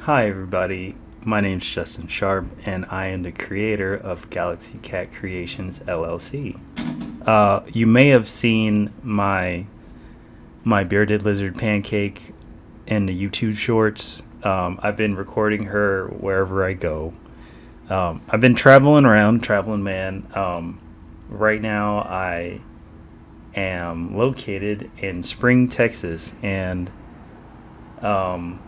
Hi, everybody. My name's Justin Sharp, and I am the creator of Galaxy Cat Creations LLC. You may have seen my bearded lizard pancake in the YouTube shorts. I've been recording her wherever I go. I've been traveling around, traveling man. Right now, I am located in Spring, Texas, and um,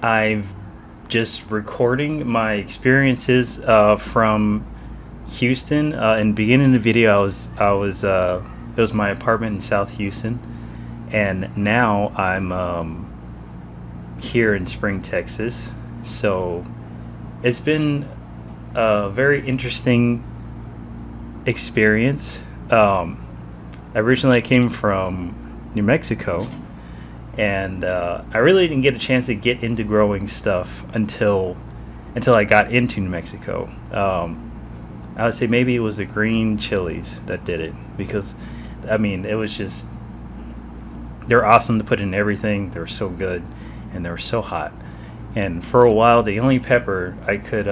I've just recording my experiences from Houston. In the beginning of the video, it was my apartment in South Houston, and now I'm here in Spring, Texas. So it's been a very interesting experience. Originally, I came from New Mexico, and I really didn't get a chance to get into growing stuff until I got into New Mexico. I would say maybe it was the green chilies that did it, because I mean it was just, they're awesome to put in everything. They were so good, and they were so hot. And for a while, the only pepper I could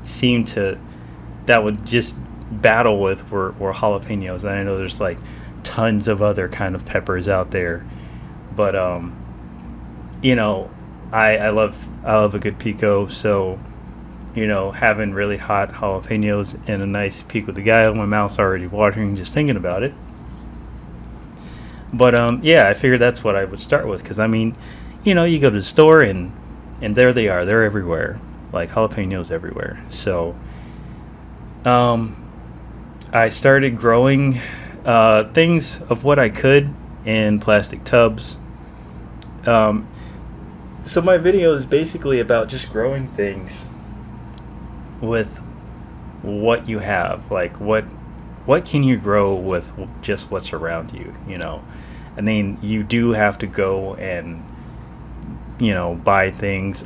seem to that would just battle with were jalapenos. And I know there's like tons of other kind of peppers out there, but you know, I love a good pico. So having really hot jalapenos and a nice pico de gallo, my mouth's already watering just thinking about it. But yeah, I figured that's what I would start with, because I mean, you go to the store, and there they are. They're everywhere, like jalapenos everywhere. So I started growing things of what I could in plastic tubs. So my video is basically about just growing things with what you have. Like what can you grow with just what's around you? I mean, you do have to go and buy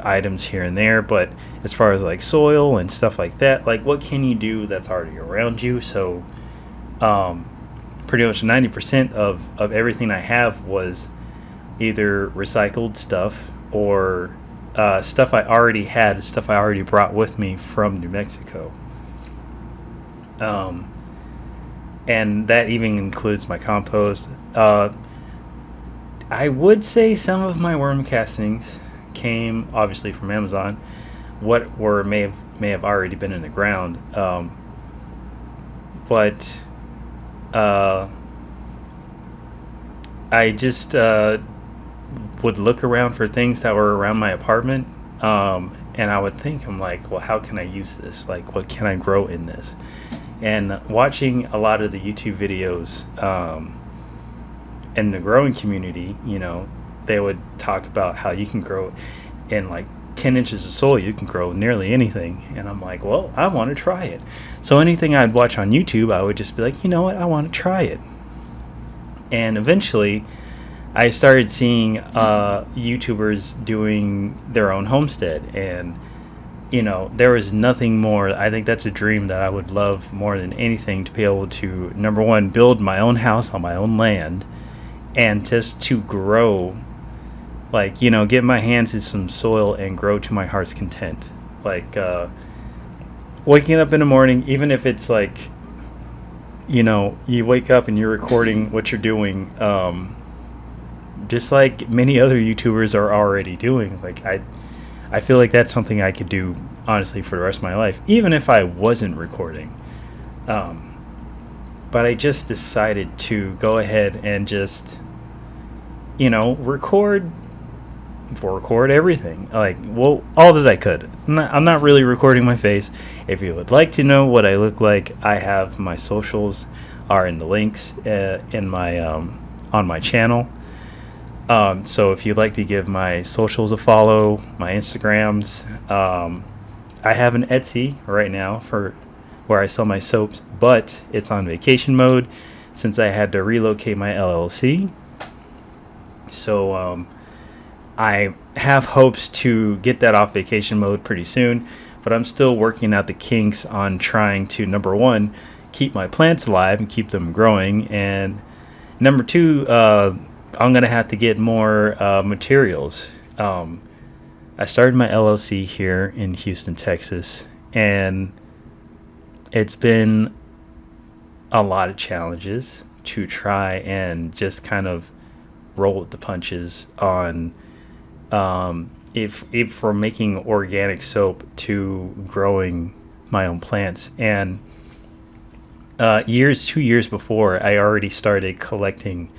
items here and there, but as far as like soil and stuff like that, like what can you do that's already around you? So pretty much 90% of everything I have was either recycled stuff or stuff I already had, stuff I already brought with me from New Mexico. And that even includes my compost. I would say some of my worm castings came obviously from Amazon. What were may have already been in the ground, but I just would look around for things that were around my apartment, and I would think, I'm like, well, how can I use this? Like, what can I grow in this? And watching a lot of the YouTube videos in the growing community, they would talk about how you can grow in like 10 inches of soil. You can grow nearly anything. And I'm like, well, I want to try it. So anything I'd watch on YouTube, I would just be like, you know what, I want to try it. And eventually I started seeing YouTubers doing their own homestead, and there was nothing more. I think that's a dream that I would love more than anything, to be able to, number one, build my own house on my own land, and just to grow, like, get my hands in some soil and grow to my heart's content. Like, waking up in the morning, even if it's like, you wake up and you're recording what you're doing, just like many other YouTubers are already doing. Like, I feel like that's something I could do, honestly, for the rest of my life, even if I wasn't recording. But I just decided to go ahead and just, record everything. Like, well, all that I could. I'm not really recording my face. If you would like to know what I look like, I have my socials are in the links in my on my channel. So if you'd like to give my socials a follow, my Instagrams, I have an Etsy right now for where I sell my soaps, but it's on vacation mode since I had to relocate my LLC. So I have hopes to get that off vacation mode pretty soon, but I'm still working out the kinks on trying to, number one, keep my plants alive and keep them growing, and number two, I'm gonna have to get more materials. I started my LLC here in Houston, Texas, and it's been a lot of challenges to try and just kind of roll with the punches on if from making organic soap to growing my own plants. And 2 years before, I already started collecting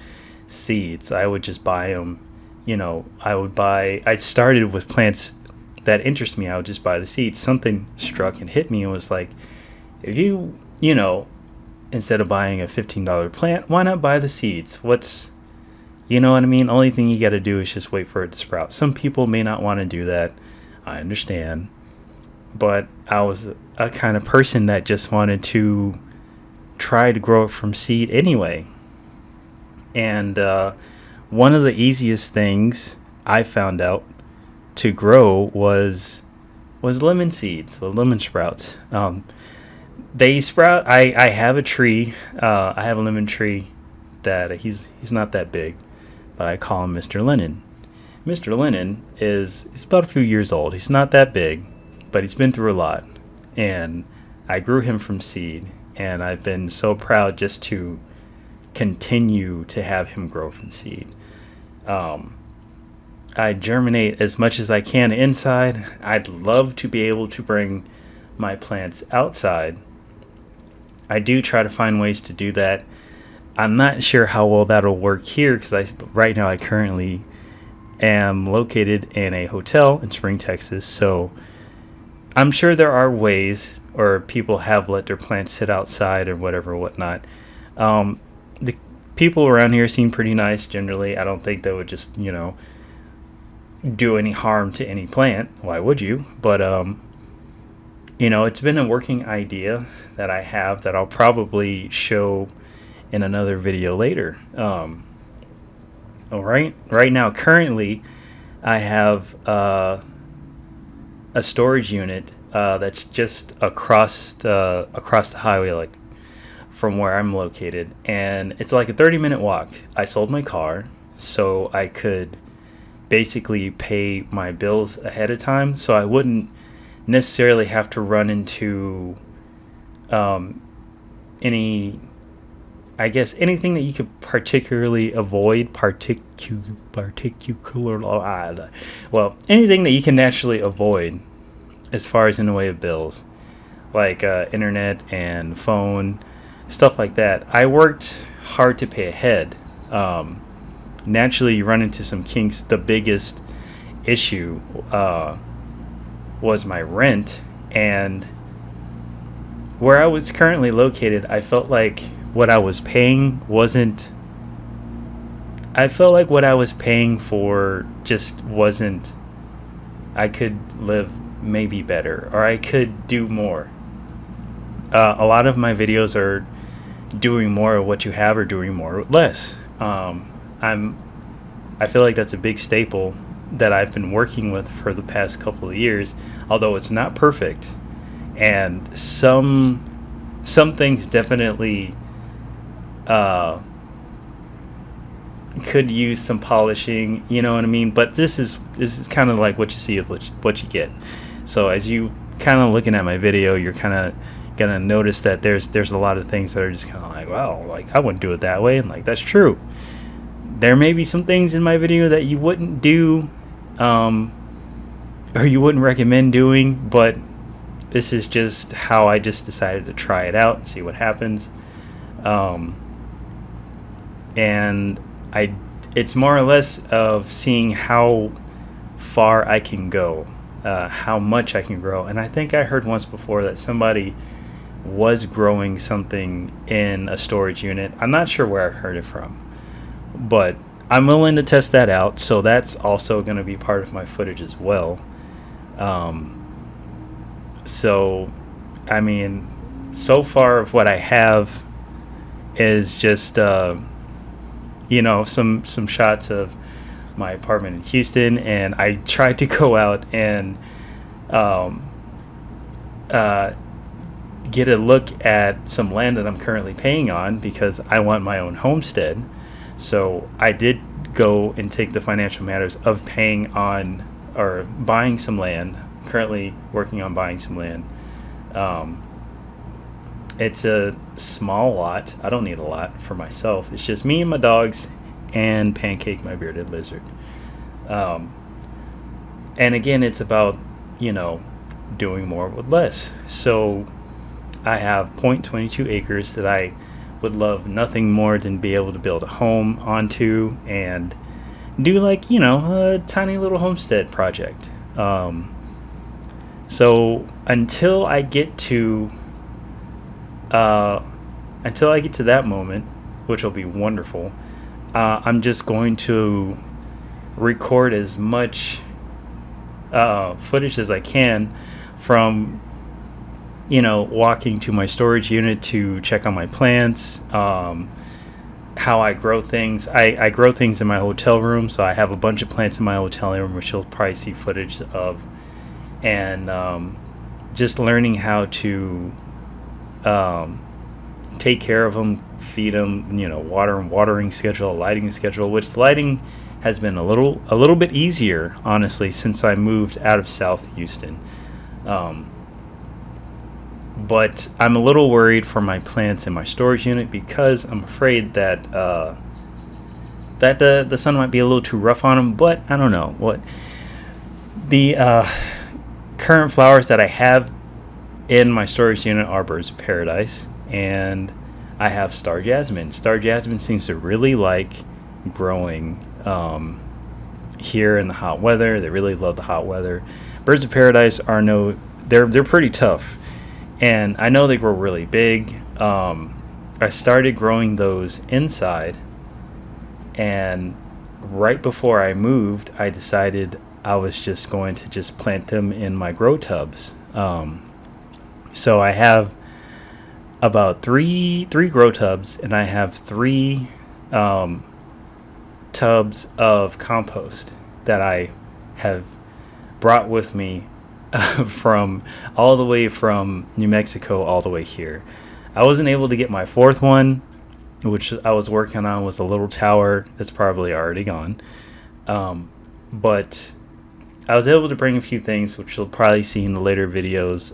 seeds. I would just buy them. I started with plants that interest me. I would just buy the seeds. Something struck and hit me and was like, if instead of buying a $15 plant, why not buy the seeds? You know what I mean? Only thing you got to do is just wait for it to sprout. Some people may not want to do that. I understand. But I was a kind of person that just wanted to try to grow it from seed anyway. And one of the easiest things I found out to grow was lemon seeds, or lemon sprouts. They sprout. I have a tree. I have a lemon tree that he's not that big, but I call him Mr. Lennon. Mr. Lennon is about a few years old. He's not that big, but he's been through a lot. And I grew him from seed, and I've been so proud just to continue to have him grow from seed. I germinate as much as I can inside. I'd love to be able to bring my plants outside. I do try to find ways to do that. I'm not sure how well that'll work here because right now I currently am located in a hotel in Spring, Texas. So I'm sure there are ways, or people have let their plants sit outside or whatnot. The people around here seem pretty nice generally. I don't think they would just, do any harm to any plant. Why would you? But, it's been a working idea that I have that I'll probably show in another video later. Right now, currently, I have a storage unit that's just across the highway, like from where I'm located, and it's like a 30-minute walk. I sold my car so I could basically pay my bills ahead of time, so I wouldn't necessarily have to run into anything that you could particularly avoid, anything that you can naturally avoid as far as in the way of bills, like internet and phone, stuff like that. I worked hard to pay ahead. Naturally, you run into some kinks. The biggest issue was my rent, and where I was currently located, I felt like what I was paying for just wasn't. I could live maybe better, or I could do more. A lot of my videos are doing more of what you have or doing more with less. I feel like that's a big staple that I've been working with for the past couple of years, although it's not perfect, and some things definitely could use some polishing, you know what I mean? But this is kind of like what you see of what you get. So as you kind of looking at my video, you're kind of gonna notice that there's a lot of things that are just kind of like, wow, like I wouldn't do it that way, and like that's true. There may be some things in my video that you wouldn't do, or you wouldn't recommend doing, but this is just how I just decided to try it out and see what happens. And it's more or less of seeing how far I can go, how much I can grow. And I think I heard once before that somebody was growing something in a storage unit. I'm not sure where I heard it from, but I'm willing to test that out. So that's also going to be part of my footage as well. So, I mean, so far of what I have is just, some shots of my apartment in Houston, and I tried to go out and get a look at some land that I'm currently paying on because I want my own homestead. So I did go and take the financial matters of paying on or buying some land. Currently working on buying some land. Um, it's a small lot. I don't need a lot for myself. It's just me and my dogs and Pancake, my bearded lizard. Um, and again, it's about, you know, doing more with less. So I have 0.22 acres that I would love nothing more than be able to build a home onto and do, like, you know, a tiny little homestead project. So uh, until I get to that moment, which will be wonderful, I'm just going to record as much footage as I can from, you know, walking to my storage unit to check on my plants, how I grow things. I grow things in my hotel room, so I have a bunch of plants in my hotel room, which you'll probably see footage of, and just learning how to um, take care of them, feed them, you know, watering schedule, lighting schedule, which lighting has been a little bit easier, honestly, since I moved out of South Houston. Um, but I'm a little worried for my plants in my storage unit because I'm afraid that the sun might be a little too rough on them. But I don't know what the current flowers that I have in my storage unit are birds of paradise, and I have star jasmine. Star jasmine seems to really like growing here in the hot weather. They really love the hot weather. Birds of paradise are they're pretty tough, and I know they grow really big. I started growing those inside, and right before I moved, I decided I was just going to just plant them in my grow tubs. So I have about three grow tubs, and I have three tubs of compost that I have brought with me from all the way from New Mexico all the way here. I wasn't able to get my fourth one, which I was working on, was a little tower that's probably already gone. But I was able to bring a few things, which you'll probably see in the later videos.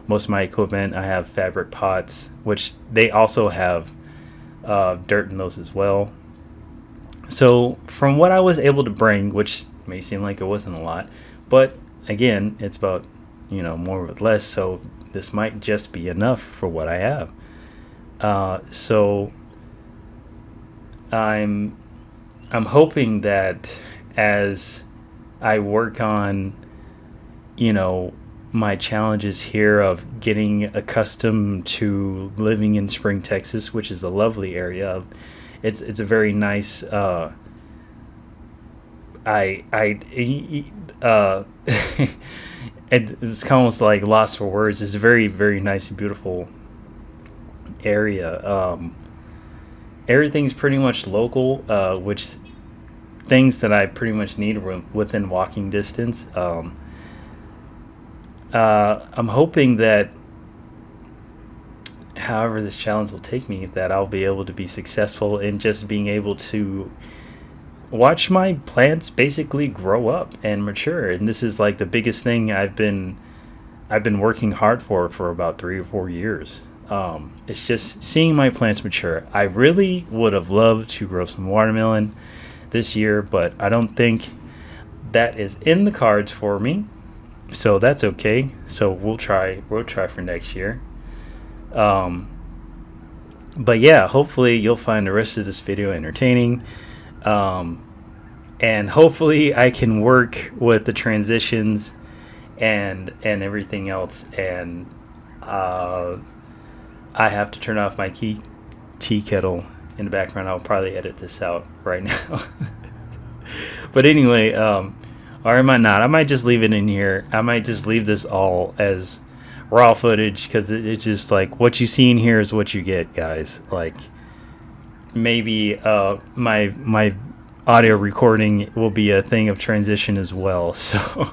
Most of my equipment, I have fabric pots, which they also have dirt in those as well. So from what I was able to bring, which may seem like it wasn't a lot, but again, it's about, you know, more with less. So this might just be enough for what I have. So I'm hoping that as I work on, you know, my challenges here of getting accustomed to living in Spring, Texas, which is a lovely area. It's a very nice. It's almost like lost for words. It's a very, very nice and beautiful area. Everything's pretty much local, which things that I pretty much need within walking distance. I'm hoping that however this challenge will take me, that I'll be able to be successful in just being able to watch my plants basically grow up and mature. And this is like the biggest thing I've been working hard for about 3 or 4 years. It's just seeing my plants mature. I really would have loved to grow some watermelon this year, but I don't think that is in the cards for me. So that's okay. So we'll try for next year. But yeah, hopefully you'll find the rest of this video entertaining. And hopefully I can work with the transitions and everything else. And I have to turn off my tea kettle in the background. I'll probably edit this out right now. But anyway, or I might not. I might just leave it in here. I might just leave this all as raw footage, because it's just like what you see in here is what you get, guys. Like maybe my audio recording will be a thing of transition as well. So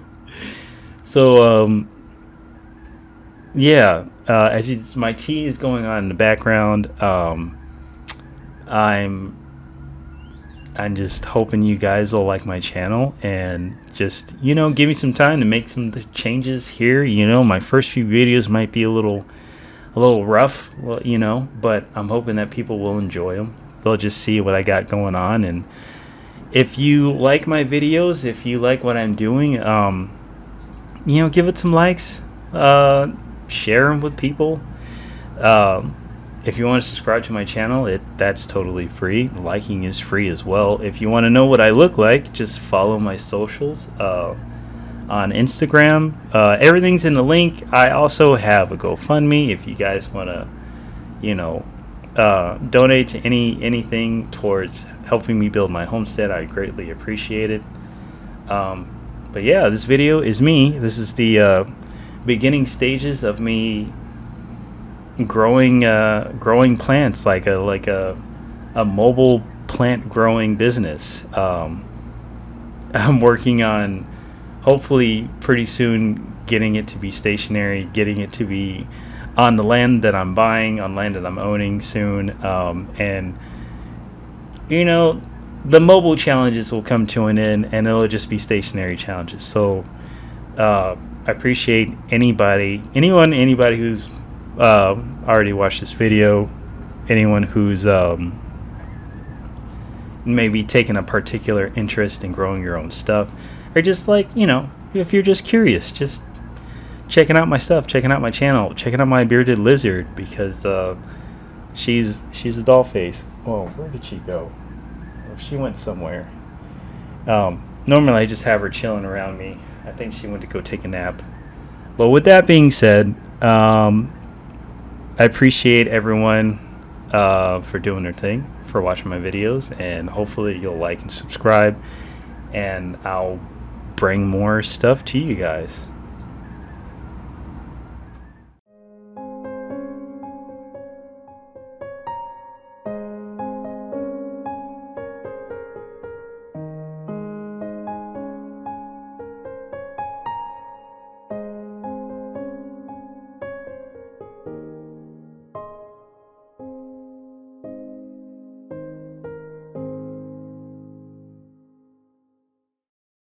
yeah. My tea is going on in the background. I'm I'm just hoping you guys will like my channel and just, give me some time to make some of the changes here. My first few videos might be a little rough, well, but I'm hoping that people will enjoy them. They'll just see what I got going on. And if you like my videos, if you like what I'm doing, give it some likes, share them with people. If you want to subscribe to my channel, that's totally free. Liking is free as well. If you want to know what I look like, just follow my socials on Instagram. Everything's in the link. I also have a GoFundMe if you guys want to, donate to anything towards helping me build my homestead. I greatly appreciate it. But yeah, this video is me. This is the beginning stages of me growing plants, like a mobile plant growing business. I'm working on, hopefully pretty soon, getting it to be stationary, getting it to be on the land that I'm buying, on land that I'm owning soon. And the mobile challenges will come to an end, and it'll just be stationary challenges. So I appreciate anybody who's already watched this video, anyone who's maybe taken a particular interest in growing your own stuff, or just if you're just curious, just checking out my stuff, checking out my channel, checking out my bearded lizard, because she's a doll face. Whoa, where did she go? Oh, she went somewhere. Normally I just have her chilling around me. I think she went to go take a nap. But with that being said, I appreciate everyone for doing their thing, for watching my videos, and hopefully you'll like and subscribe, and I'll bring more stuff to you guys.